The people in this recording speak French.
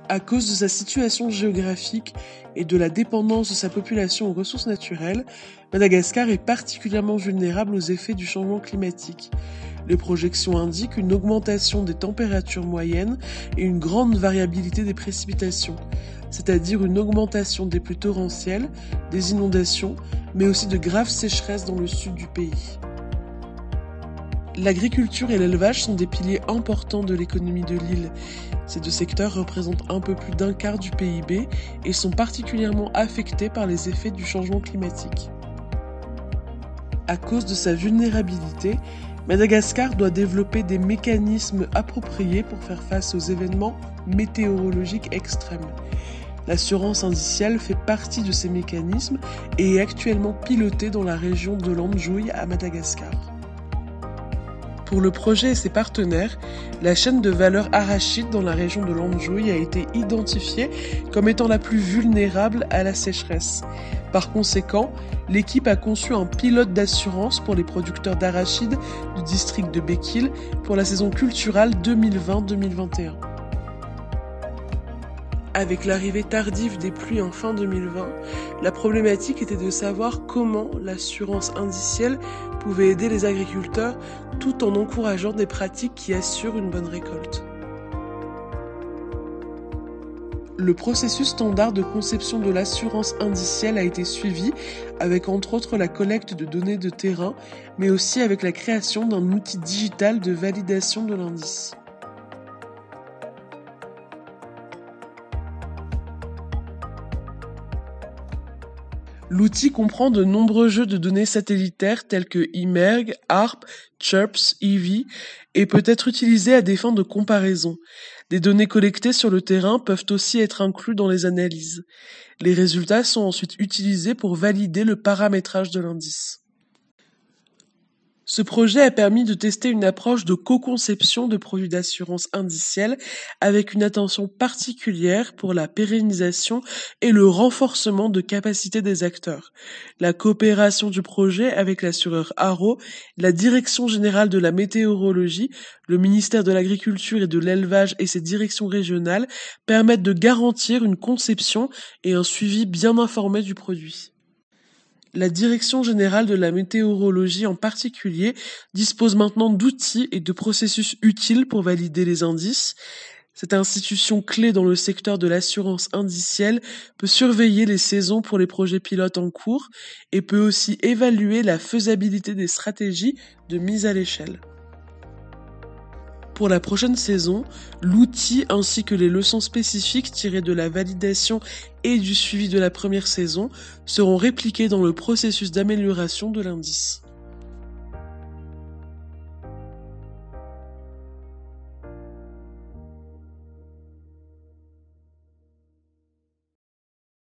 À cause de sa situation géographique et de la dépendance de sa population aux ressources naturelles, Madagascar est particulièrement vulnérable aux effets du changement climatique. Les projections indiquent une augmentation des températures moyennes et une grande variabilité des précipitations, c'est-à-dire une augmentation des pluies torrentielles, des inondations, mais aussi de graves sécheresses dans le sud du pays. L'agriculture et l'élevage sont des piliers importants de l'économie de l'île. Ces deux secteurs représentent un peu plus d'un quart du PIB et sont particulièrement affectés par les effets du changement climatique. À cause de sa vulnérabilité, Madagascar doit développer des mécanismes appropriés pour faire face aux événements météorologiques extrêmes. L'assurance indicielle fait partie de ces mécanismes et est actuellement pilotée dans la région de l'Andjouille à Madagascar. Pour le projet et ses partenaires, la chaîne de valeur arachide dans la région de l'Andjouille a été identifiée comme étant la plus vulnérable à la sécheresse. Par conséquent, l'équipe a conçu un pilote d'assurance pour les producteurs d'arachide du district de Bekil pour la saison culturale 2020-2021. Avec l'arrivée tardive des pluies en fin 2020, la problématique était de savoir comment l'assurance indicielle pouvait aider les agriculteurs tout en encourageant des pratiques qui assurent une bonne récolte. Le processus standard de conception de l'assurance indicielle a été suivi avec entre autres la collecte de données de terrain, mais aussi avec la création d'un outil digital de validation de l'indice. L'outil comprend de nombreux jeux de données satellitaires tels que IMERG, HARP, CHIRPS, EEVI et peut être utilisé à des fins de comparaison. Des données collectées sur le terrain peuvent aussi être incluses dans les analyses. Les résultats sont ensuite utilisés pour valider le paramétrage de l'indice. Ce projet a permis de tester une approche de co-conception de produits d'assurance indicielle avec une attention particulière pour la pérennisation et le renforcement de capacités des acteurs. La coopération du projet avec l'assureur Haro, la Direction générale de la météorologie, le ministère de l'Agriculture et de l'Élevage et ses directions régionales permettent de garantir une conception et un suivi bien informé du produit. La Direction générale de la météorologie en particulier dispose maintenant d'outils et de processus utiles pour valider les indices. Cette institution clé dans le secteur de l'assurance indicielle peut surveiller les saisons pour les projets pilotes en cours et peut aussi évaluer la faisabilité des stratégies de mise à l'échelle. Pour la prochaine saison, l'outil ainsi que les leçons spécifiques tirées de la validation et du suivi de la première saison seront répliquées dans le processus d'amélioration de l'indice.